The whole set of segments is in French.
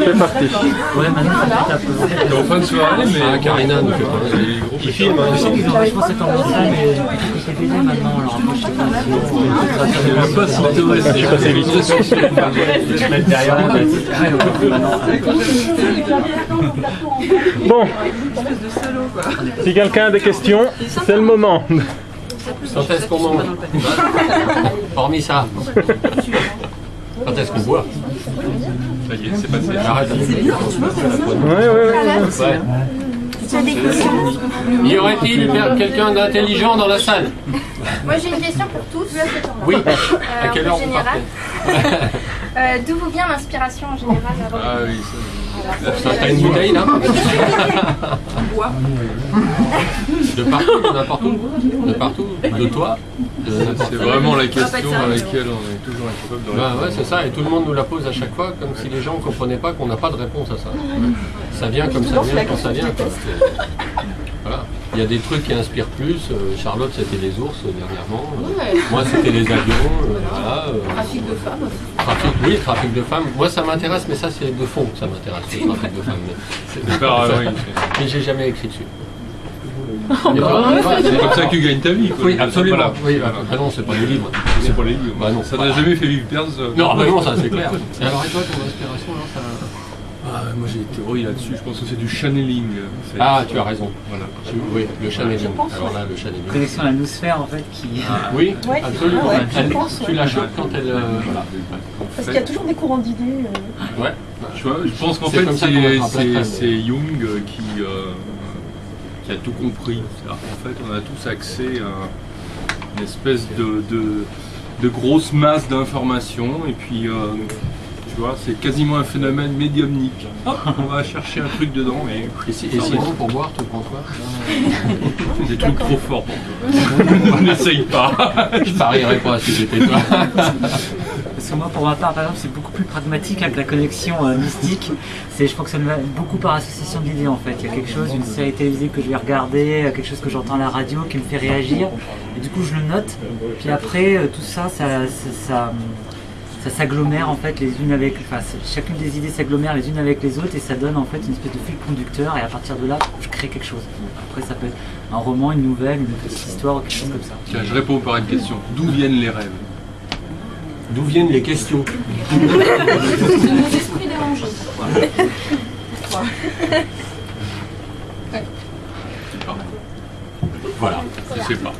C'est parti. Ouais, maintenant ça fait un peu. C'est en fin de soirée, mais Karina nous fait pas. Il filme, hein. Je sais qu'ils ont vachement cette tendance-là, mais c'est BD maintenant, alors moi je sais pas si... Je sais même pas si t'aurais Je suis passé vite. Je vais mettre derrière moi. Bon, si quelqu'un a des questions, c'est le moment. Quand est-ce qu'on mange? Hormis ça. Quand est-ce qu'on boit? Ça y est, c'est passé. Arrête. Ouais. Y aurait-il quelqu'un d'intelligent dans la salle? Moi j'ai une question pour tous. Oui. À quelle heure vous général. partez? D'où vous vient l'inspiration en général Ah oui, ça. T'as une bouteille là? De partout, de n'importe où? De partout? De toi? C'est vraiment la question à laquelle on est toujours incapable de répondre. Ouais, c'est ça, et tout le monde nous la pose à chaque fois, comme si les gens ne comprenaient pas qu'on n'a pas de réponse à ça. Ça vient comme ça vient, quand ça vient. Quoi. Voilà. Il y a des trucs qui inspirent plus. Charlotte, c'était les ours dernièrement. Moi, c'était les avions. Voilà. Trafic de femmes. Oui, trafic de femmes. Moi, ça m'intéresse, mais ça, c'est de fond que ça m'intéresse, le trafic de femmes. Mais j'ai jamais écrit dessus. C'est comme ça que tu gagnes ta vie. Quoi. Oui, absolument. Voilà. Oui, bah non, c'est pas des livres. C'est pas les livres. Bah non, ça n'a jamais fait vivre personne. Non, bah non, ça c'est clair. Et alors, et toi, ton inspiration, là, ça... Moi j'ai des théories là-dessus, je pense que c'est du channeling. Ah, tu as raison. Voilà. Oui, le channeling. Alors là, le channeling. Connexion à la noosphère en fait qui... Oui, absolument. Tu la chopes quand elle... Voilà. Parce qu'il y a toujours des courants d'idées. Ouais. Tu vois, je pense qu'en fait c'est Jung qui a tout compris. En fait, on a tous accès à une espèce de grosse masse d'informations et puis tu vois, c'est quasiment un phénomène médiumnique. Hop, on va chercher un truc dedans et sinon pour boire, tu prends quoi? C'est des trucs trop forts pour toi. N'essaye pas. Je parierais pas si j'étais toi. Parce que moi, pour ma part, par exemple, c'est beaucoup plus pragmatique avec la connexion mystique. Je fonctionne beaucoup par association d'idées en fait. Il y a quelque chose, une série télévisée que je vais regarder, quelque chose que j'entends à la radio qui me fait réagir. Et du coup, je le note. Puis après, tout ça, ça s'agglomère en fait les unes avec, enfin chacune des idées s'agglomère les unes avec les autres et ça donne en fait une espèce de fil conducteur et à partir de là je crée quelque chose. Après ça peut être un roman, une nouvelle, une petite histoire ou quelque chose comme ça. Tiens, je réponds par une question. D'où viennent les rêves? D'où viennent les questions? De nos esprits dérangés. Voilà. Je sais pas.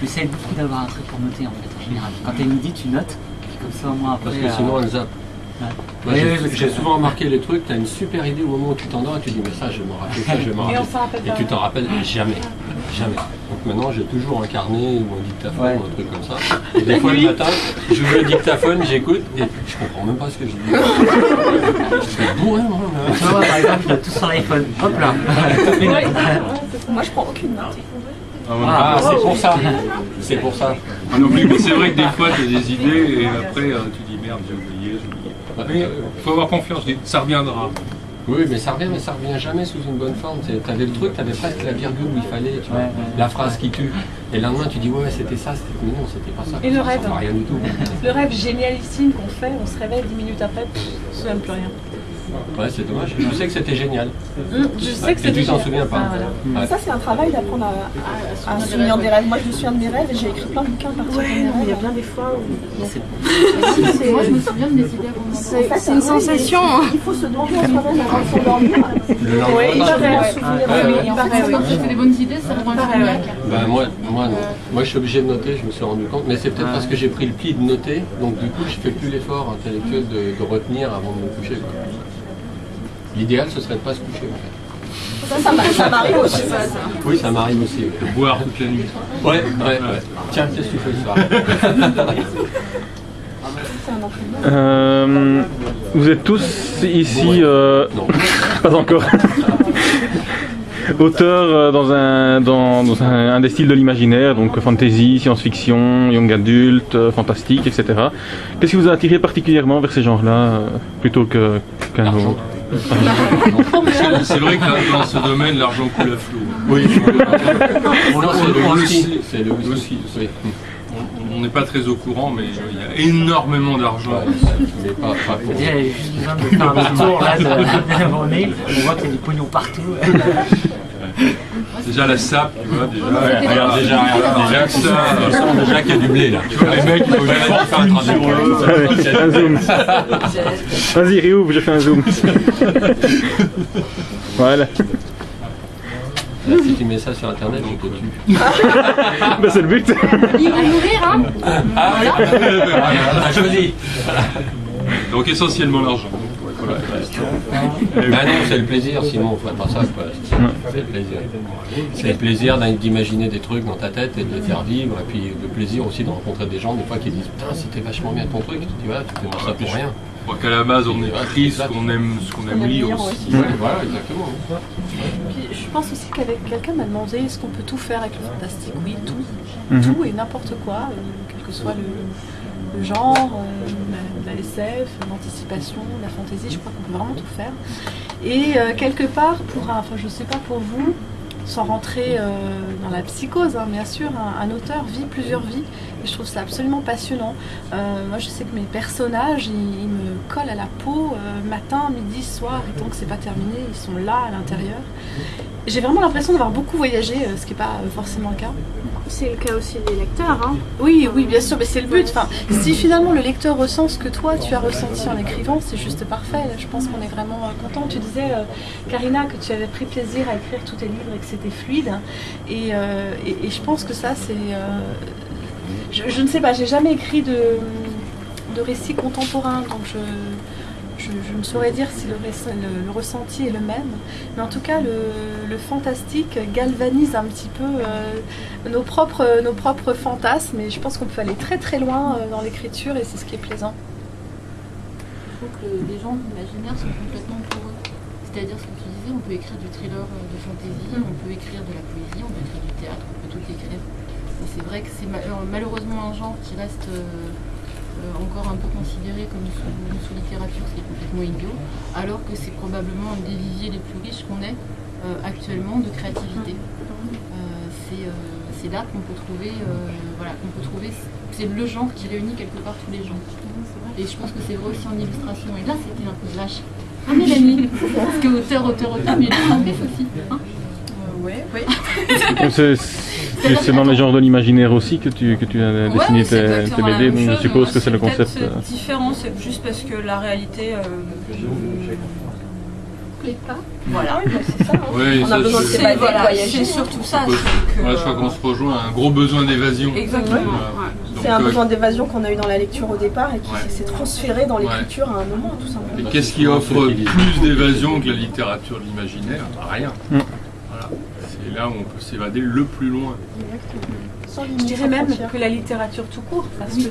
J'essaie beaucoup d'avoir un truc pour noter en fait en général. Quand t'as une idée tu notes, puis comme ça au moins après... Parce que sinon elle zappe. Ouais. J'ai souvent remarqué les trucs, tu as une super idée au moment où tu t'endors et tu dis mais ça je vais m'en rappeler, ça je vais m'en rappeler. Et tu t'en rappelles jamais. Jamais. Donc maintenant j'ai toujours un carnet ou un dictaphone ou un truc comme ça. Et des fois le matin, j'ouvre le dictaphone, j'écoute et je comprends même pas ce que je dis. Je suis bourré moi. Tu vois, par exemple je note tout sur l'iPhone. Hop là. Moi je prends aucune note. Ah, c'est pour ça. C'est pour ça. Moi non plus, mais c'est vrai que des fois tu as des idées et après tu dis merde, j'ai oublié. Mais il faut avoir confiance, je dis, ça reviendra. Oui, mais ça revient jamais sous une bonne forme. T'avais le truc, t'avais presque la virgule où il fallait, tu vois, la phrase qui tue. Et le lendemain, tu dis ouais, c'était ça, mais non, c'était pas ça. Et le rêve, rien du tout. Le rêve génialissime qu'on fait, on se réveille 10 minutes après, on ne se souvient plus rien. Ouais, c'est dommage. Je sais que c'était génial. Je sais que et tu t'en souviens pas. Voilà. Ouais. Ça, c'est un travail d'apprendre à se souvenir des rêves. Moi, je me souviens de mes rêves et j'ai écrit plein de bouquins à partir de mes rêves. Il y a plein des fois où... Moi, je me souviens de mes idées avant. C'est une sensation. Il faut se demander à soi-même avant de s'endormir. Oui, il paraît. Quand j'ai fait des bonnes idées, ça rend un Ben moi, non. Moi, je suis obligé de noter, je me suis rendu compte. Mais c'est peut-être parce que j'ai pris le pli de noter. Donc, du coup, je fais plus l'effort intellectuel de retenir avant de me coucher. L'idéal, ce serait de ne pas se coucher, en fait. Ça m'arrive aussi. Oui, ça m'arrive aussi. Boire toute la nuit. Ouais. Tiens, qu'est-ce que tu fais ce soir? Vous êtes tous ici, non. Pas encore, auteurs dans un des styles de l'imaginaire, donc fantasy, science-fiction, young adulte, fantastique, etc. Qu'est-ce qui vous a attiré particulièrement vers ces genres-là, plutôt qu'un autre? C'est vrai que dans ce domaine, l'argent coule à flot. Oui, c'est le whisky. C'est le whisky. on n'est pas très au courant, mais il y a énormément d'argent. Mais pas pour... Il y a juste besoin de faire un tour là de la journée, on voit qu'il y a du pognon partout. Déjà la sape, tu vois, déjà. Regarde, déjà que ça, déjà qu'il y a du blé là. Tu vois, les mecs, il faut jamais faire un traduction. Un zoom. Vas-y, réouvre, je fais un zoom. Voilà. Là, si tu mets ça sur internet, on te tue. Bah, c'est le but. Ils vont mourir, hein. T'as choisi. Donc essentiellement l'argent. Voilà. Bah non, c'est le plaisir, sinon on ferait pas ça quoi. C'est le plaisir. C'est le plaisir d'imaginer des trucs dans ta tête et de les faire vivre, et puis le plaisir aussi de rencontrer des gens des fois qui disent putain c'était vachement bien ton truc, tu dis voilà, tu fais ça pour rien. Je crois qu'à la base on est pris ce qu'on aime lire aussi. Voilà, exactement. Puis, je pense aussi qu'avec quelqu'un m'a demandé est-ce qu'on peut tout faire avec le fantastique. Oui, tout. Tout et n'importe quoi, quel que soit le genre, la SF, l'anticipation, la fantaisie, je crois qu'on peut vraiment tout faire. Et quelque part, je sais pas pour vous, sans rentrer dans la psychose, hein, bien sûr, un auteur vit plusieurs vies et je trouve ça absolument passionnant. Moi je sais que mes personnages, ils me collent à la peau matin, midi, soir, et tant que c'est pas terminé, ils sont là à l'intérieur. J'ai vraiment l'impression d'avoir beaucoup voyagé, ce qui n'est pas forcément le cas. C'est le cas aussi des lecteurs, hein. Oui, bien sûr, mais c'est le but. Enfin, si finalement le lecteur ressent ce que toi tu as ressenti en écrivant, c'est juste parfait. Je pense qu'on est vraiment content. Tu disais, Karina, que tu avais pris plaisir à écrire tous tes livres et que c'était fluide. Et je pense que ça, c'est... Je ne sais pas, j'ai jamais écrit de récit contemporain, donc je ne saurais dire si le ressenti est le même, mais en tout cas le fantastique galvanise un petit peu nos propres fantasmes, et je pense qu'on peut aller très très loin dans l'écriture, et c'est ce qui est plaisant. Je trouve que les gens imaginaires sont complètement pour eux. C'est-à-dire ce que tu disais, on peut écrire du thriller de fantasy, on peut écrire de la poésie, on peut écrire du théâtre, on peut tout écrire. Et c'est vrai que c'est malheureusement un genre qui reste... encore un peu considéré comme sous littérature, c'est complètement idiot, alors que c'est probablement un des viviers les plus riches qu'on ait actuellement de créativité. C'est là qu'on peut trouver, c'est le genre qui réunit quelque part tous les genres. Et je pense que c'est vrai aussi en illustration. Et là, c'était un peu de lâche. Ah, Mélanie, parce que auteur, mais illustratrice aussi. Hein C'est dans les genres de l'imaginaire aussi que tu as dessiné tes BD, donc je suppose que c'est le concept. C'est différent, c'est juste parce que la réalité... plaît pas. Voilà, c'est ça. Hein. Oui, on a besoin de s'évader, voyager. C'est surtout ça. Voilà, je crois qu'on se rejoint, un gros besoin d'évasion. Exactement. C'est un besoin d'évasion qu'on a eu dans la lecture au départ et qui s'est transféré dans l'écriture à un moment, tout simplement. Et qu'est-ce qui offre plus d'évasion que la littérature de l'imaginaire? Rien. Voilà. C'est là où on peut s'évader le plus loin. Je dirais même que la littérature tout court, parce que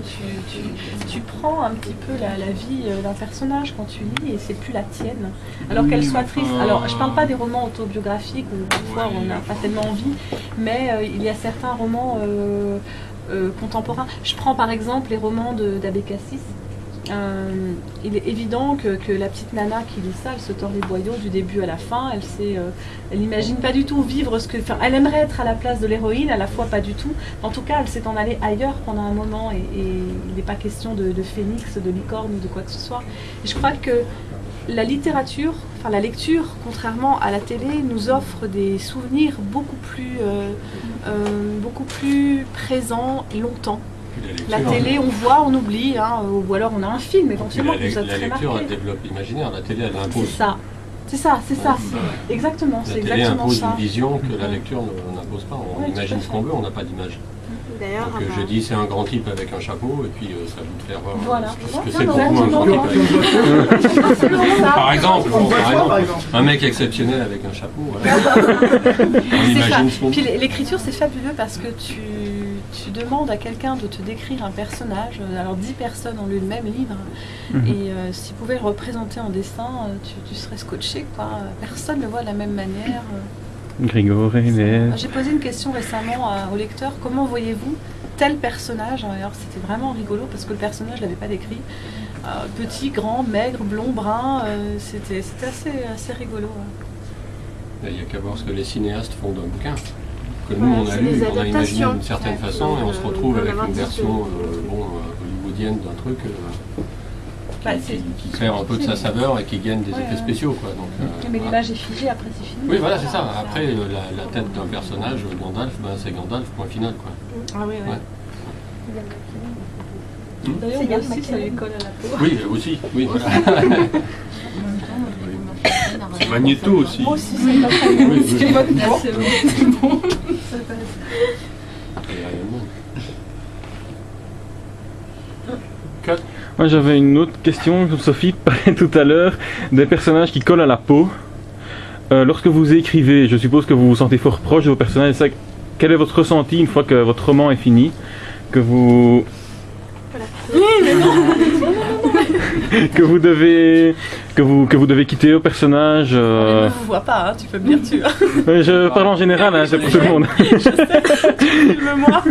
tu prends un petit peu la vie d'un personnage quand tu lis et c'est plus la tienne. Alors qu'elle soit triste. Alors je parle pas des romans autobiographiques où parfois on n'a pas tellement envie, mais il y a certains romans contemporains. Je prends par exemple les romans d'Abbé Cassis. Il est évident que la petite nana qui lit ça, elle se tord les boyaux du début à la fin, elle n'imagine pas du tout vivre ce que... Enfin, elle aimerait être à la place de l'héroïne, à la fois pas du tout. En tout cas, elle s'est en allée ailleurs pendant un moment et il n'est pas question de phénix, de licorne ou de quoi que ce soit. Et je crois que la littérature, enfin la lecture, contrairement à la télé, nous offre des souvenirs beaucoup plus présents et longtemps. La télé, on voit, on oublie, hein, ou alors on a un film éventuellement qui nous a très marqué. La lecture, elle développe l'imaginaire, la télé, elle impose. C'est ça. Exactement, c'est exactement ça. La télé impose une vision que la lecture n'impose pas. On imagine ce qu'on veut, on n'a pas d'image. D'ailleurs, donc je dis c'est un grand type avec un chapeau et puis ça vous de faire voir ce que c'est pour pour vous un grand type. Par exemple, un mec exceptionnel avec un chapeau, voilà. On imagine ce qu'on veut. Puis l'écriture c'est fabuleux parce que tu demandes à quelqu'un de te décrire un personnage, alors 10 personnes ont lu le même livre, et s'ils pouvaient le représenter en dessin, tu serais scotché, quoi. Personne ne le voit de la même manière. Grégory, j'ai posé une question récemment au lecteur, comment voyez-vous tel personnage? Alors c'était vraiment rigolo parce que le personnage je ne l'avais pas décrit. Petit, grand, maigre, blond, brun, c'était assez rigolo. Il n'y a qu'à voir ce que les cinéastes font d'un bouquin. que nous on a c'est lu, des on a imaginé adaptations. d'une certaine façon, et on se on retrouve peut avec l'avoir une dit version hollywoodienne d'un truc qui perd un peu de sa saveur et qui gagne des effets spéciaux, quoi. Donc, mais voilà. l'image est figée, après c'est fini. Oui, voilà, c'est ça. Après, la tête d'un personnage, Gandalf, c'est Gandalf, point final, quoi. Ah oui, Ouais. D'ailleurs, moi aussi, ça lui colle à la peau. Oui, aussi, oui, voilà. C'est Magneto aussi. Moi aussi, c'est pas très Oui, oui. C'est bon. C'est bon. Et Iron Man. Moi j'avais une autre question, comme Sophie parlait tout à l'heure, des personnages qui collent à la peau. Lorsque vous écrivez, je suppose que vous vous sentez fort proche de vos personnages. Ça, quel est votre ressenti une fois que votre roman est fini, que vous que vous devez quitter vos personnages Je vous vois pas, hein, tu peux me dire tu. Je parle en général, hein, c'est pour tout le monde. Filme-moi.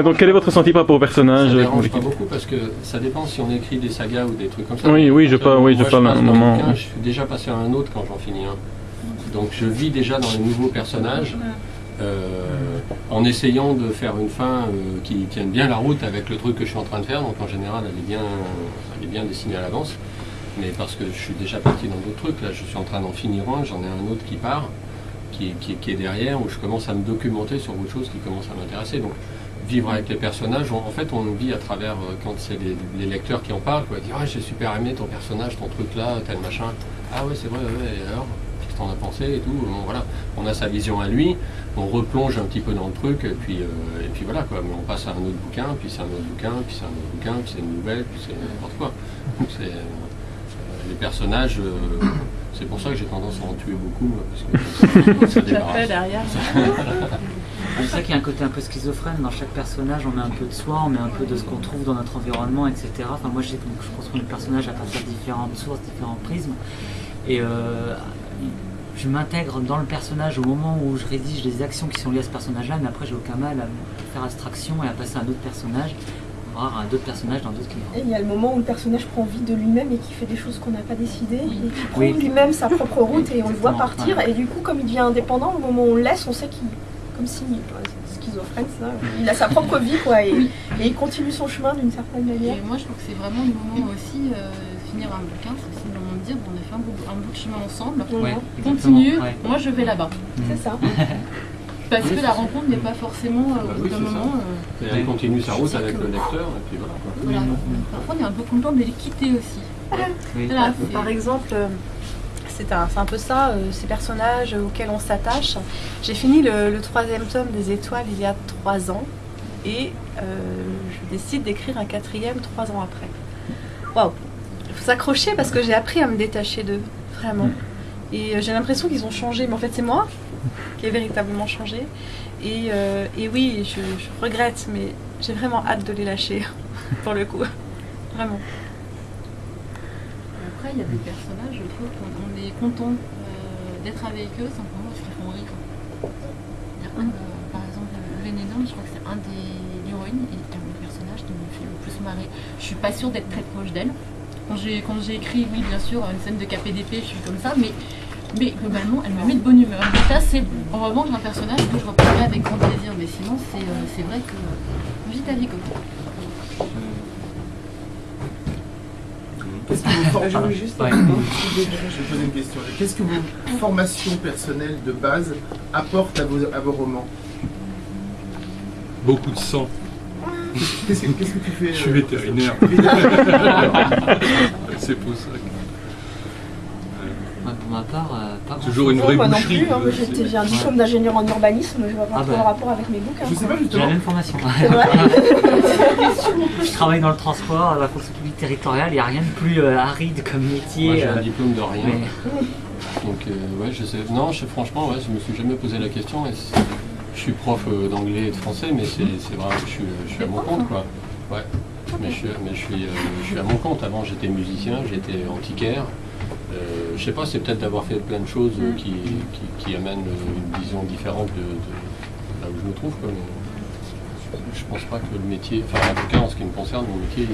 Donc quel est votre ressenti par rapport aux personnages? Ça dérange pas beaucoup parce que ça dépend si on écrit des sagas ou des trucs comme ça. Oui, je parle à un moment. Je suis déjà passé à un autre quand j'en finis un. Donc je vis déjà dans les nouveaux personnages en essayant de faire une fin qui tienne bien la route avec le truc que je suis en train de faire. Donc en général elle est bien dessinée à l'avance. Mais parce que je suis déjà parti dans d'autres trucs, là je suis en train d'en finir un, j'en ai un autre qui part, qui est derrière, où je commence à me documenter sur autre chose qui commence à m'intéresser. Donc vivre avec les personnages, en fait on vit à travers, quand c'est les lecteurs qui en parlent, quoi, dire ah, j'ai super aimé ton personnage, ton truc là, tel machin, ah ouais c'est vrai, ouais, et alors qu'est-ce que t'en as pensé et tout, bon, voilà, on a sa vision à lui, on replonge un petit peu dans le truc, et puis voilà quoi, mais on passe à un autre bouquin, puis c'est un autre bouquin, puis c'est un autre bouquin, puis c'est une nouvelle, puis c'est n'importe quoi. Donc c'est les personnages, c'est pour ça que j'ai tendance à en tuer beaucoup, parce que ça débarrasse. Derrière. C'est ça qu'il y a un côté un peu schizophrène. Dans chaque personnage, on met un peu de soi, on met un peu de ce qu'on trouve dans notre environnement, etc. Enfin, moi, je construis le personnage à partir de différentes sources, différents prismes. Et je m'intègre dans le personnage au moment où je rédige les actions qui sont liées à ce personnage-là, mais après, j'ai aucun mal à faire abstraction et à passer à un autre personnage, voir d'autres personnages dans d'autres livres. Et il y a le moment où le personnage prend vie de lui-même et qui fait des choses qu'on n'a pas décidées, et qui prend Oui. lui-même sa propre route et on le voit Exactement, partir. ouais. Et du coup, comme il devient indépendant, au moment où on le laisse, on sait qu'il, comme si, c'est schizophrène, ça, il a sa propre vie, quoi, et il continue son chemin d'une certaine manière. Et moi, je trouve que c'est vraiment le moment aussi, finir un bouquin, c'est aussi le moment de dire, bon, on a fait un bout de chemin ensemble, Ouais, continue, exactement, ouais. moi je vais là-bas. C'est ça. Parce que la rencontre n'est pas forcément au bout oui, d'un c'est ça. moment. Et elle continue sa route avec le lecteur, et puis voilà quoi. Voilà. Parfois, on est un peu content de les quitter aussi. Oui. Voilà, Par exemple, c'est un peu ça, ces personnages auxquels on s'attache. J'ai fini le 3e tome des Étoiles il y a 3 ans et je décide d'écrire un 4e 3 ans après. Waouh! Il faut s'accrocher parce que j'ai appris à me détacher d'eux, vraiment. Et j'ai l'impression qu'ils ont changé, mais en fait c'est moi qui ai véritablement changé. Et oui, je regrette, mais j'ai vraiment hâte de les lâcher, pour le coup. Vraiment. Après, il y a des personnages, je trouve qu'on est content d'être avec eux, simplement parce qu'ils font rire. Par exemple, Vénénum, je crois que c'est un des héroïnes et le personnage qui me fait le plus marrer. Je suis pas sûre d'être très proche d'elle. Quand j'ai écrit, oui, bien sûr, une scène de KPDP, je suis comme ça, mais globalement, elle me met de bonne humeur. Et ça, c'est en revanche un personnage que je reprendrai avec grand plaisir. Mais sinon, c'est vrai que vite à vie comme ça. Qu'est-ce que vous Ouais. je vais poser une question. Qu'est-ce que vos formations personnelles de base apportent à vos romans? Beaucoup de sang. Qu'est-ce que tu fais? Je suis vétérinaire. C'est pour ça que... Pour ma part, pas grand Toujours une vraie Moi non boucherie. plus, hein, j'ai un diplôme d'ingénieur en urbanisme, je vois pas trop le rapport avec mes bouquins. Je sais pas J'ai la justement. même formation. C'est vrai. Je travaille dans le transport, à la fonction publique territoriale, il n'y a rien de plus aride comme métier. Moi j'ai un diplôme de rien. mais- Donc ouais, je sais. Non, franchement, ouais, je me suis jamais posé la question. Je suis prof d'anglais et de français, mais c'est vrai que je suis à mon compte, quoi. Ouais. Mais je suis à mon compte. Avant, j'étais musicien, j'étais antiquaire. Je sais pas, c'est peut-être d'avoir fait plein de choses qui amènent une vision différente de là où je me trouve, quoi. Mais je pense pas que le métier, enfin en tout cas en ce qui me concerne, mon métier,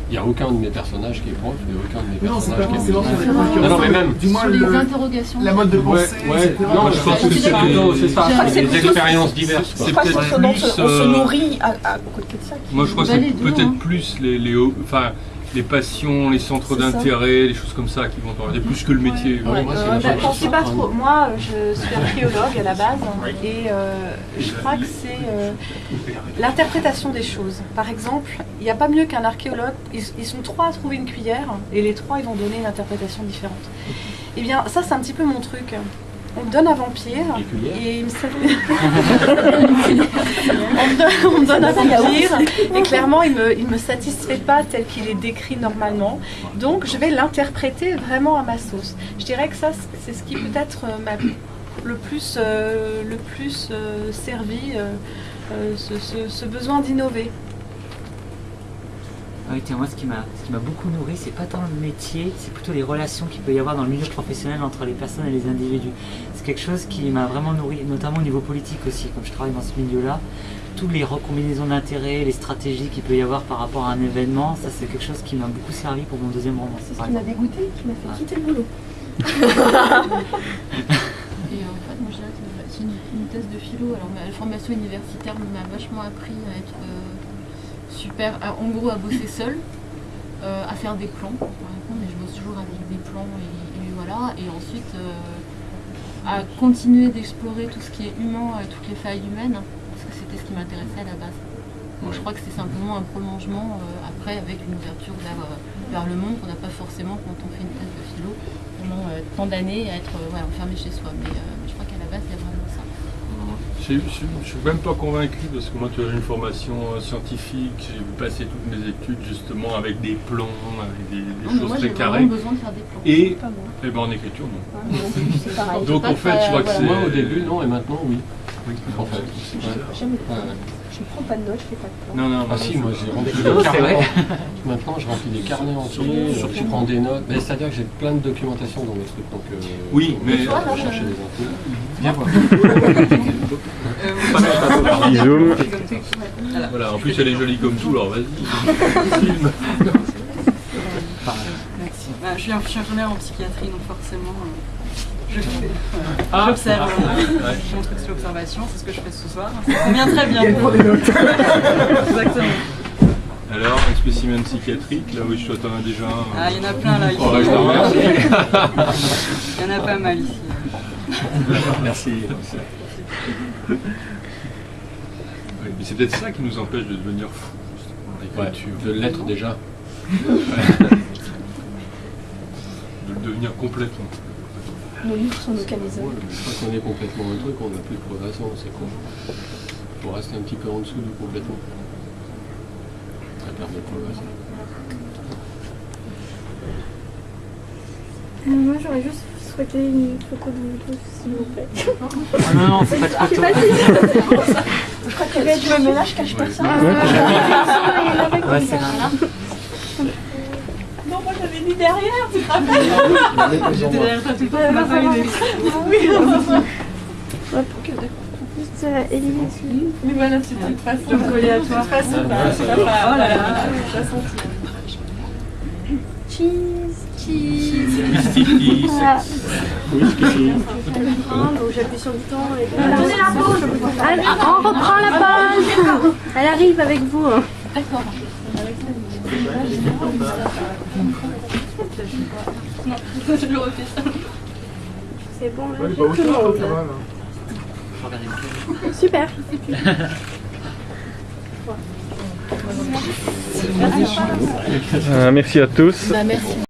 Il n'y a aucun de mes personnages qui est prof, il n'y a aucun de mes Non, c'est personnages pas qui est forcément musicien. sur les Non, mais même. Du moins, Sur les interrogations. la mode de pensée, Ouais, etc. non, je pense que c'est plutôt, c'est ça, Je crois que c'est des plutôt- expériences diverses. quoi. Je crois que c'est ce dont plus, on se nourrit à côté de ça. Moi, je crois que Bah, c'est les deux, peut-être hein. plus les passions, les centres C'est ça. d'intérêt, les choses comme ça qui vont t'orienter, plus que le métier. Ouais, moi, c'est la Je chanson, pense pas hein. trop. Moi, je suis archéologue à la base et je crois que c'est l'interprétation des choses. Par exemple, il n'y a pas mieux qu'un archéologue. Ils sont trois à trouver une cuillère et les trois ils vont donner une interprétation différente. Eh bien, ça c'est un petit peu mon truc. On me donne un vampire et il me on me donne un vampire et clairement il me satisfait pas tel qu'il est décrit normalement. Donc je vais l'interpréter vraiment à ma sauce. Je dirais que ça c'est ce qui peut-être m'a le plus servi, ce besoin d'innover. Ah oui, tiens, moi ce qui m'a beaucoup nourri, c'est pas tant le métier, c'est plutôt les relations qu'il peut y avoir dans le milieu professionnel entre les personnes et les individus. C'est quelque chose qui m'a vraiment nourri, notamment au niveau politique aussi, comme je travaille dans ce milieu-là. Toutes les recombinaisons d'intérêts, les stratégies qu'il peut y avoir par rapport à un événement, ça c'est quelque chose qui m'a beaucoup servi pour mon deuxième roman. C'est ce qui m'a dégoûté, qui m'a fait quitter le boulot. Et en fait, moi je dirais que c'est une thèse de philo. Alors ma formation universitaire m'a vachement appris à être en gros à bosser seul, à faire des plans par exemple, mais je bosse toujours avec des plans et voilà. Et ensuite à continuer d'explorer tout ce qui est humain, toutes les failles humaines, parce que c'était ce qui m'intéressait à la base. Donc je crois que c'est simplement un prolongement après avec une ouverture vers le monde qu'on n'a pas forcément quand on fait une thèse de philo pendant tant d'années à être enfermé chez soi. Mais je crois qu'à la base il y a vraiment ça. Je suis même pas convaincu parce que moi, tu as une formation scientifique, j'ai passé toutes mes études justement avec des plans, avec des choses moi, très j'ai carrées. besoin de faire des plans. Et, Pas moi. eh ben, en écriture, non. C'est pareil. Donc en fait, je crois que c'est. Moi au début, non, et maintenant, oui. En fait. Jamais. Ouais, ouais. Je ne prends pas de notes, je fais pas de plan. Non, Ah si, moi j'ai rempli C'est des vrai. carnets. Maintenant, je remplis des carnets entiers, je prends des notes. Mais c'est-à-dire que j'ai plein de documentation dans mes trucs. Donc, Oui, mais. je vais chercher des infos. Viens voir. Zoom. Voilà, en plus elle est jolie comme tout, alors vas-y. Je suis infirmière en psychiatrie, donc forcément, j'observe. Mon truc c'est l'observation, c'est ce que je fais ce soir. Ça convient très bien. Exactement. Alors, un spécimen psychiatrique, là oui, toi t'en as déjà un. Ah, il y en a plein là. Oh, bah, je te remercie. Il y en a pas mal ici. Merci. Oui, mais c'est peut-être ça qui nous empêche de devenir fous, justement, l'écriture. De l'être déjà. De le devenir complètement. Nos livres sont localisés. Une fois qu'on est complètement un truc, on n'a plus de progression, c'est con. Il faut rester un petit peu en dessous du complètement. Ça perd de progression. Moi, j'aurais juste souhaité une photo de vous tous, s'il vous plaît. Ah non, c'est pas de photo. Je crois que tu me ménage, cache pas ça. Ouais, c'est rare. Non, moi j'avais mis derrière, tu te rappelles? J'étais derrière toi tout le temps, tu m'as pas aidé. Oui, Juste éliminer celui. mais voilà, c'est toute façon. Je me collais à toi. De toute façon, Oh là là, ça sent. Cheese. Cheese. Voilà. Whisky. Donc j'appuie sur le bouton et donnez la pause. Allez, on reprend la pause. Elle arrive avec vous. D'accord. Non, je le refais ça. C'est bon là. Ouais, il est pas aussi tard, ça va, là. Super. Merci à tous. Bah, merci.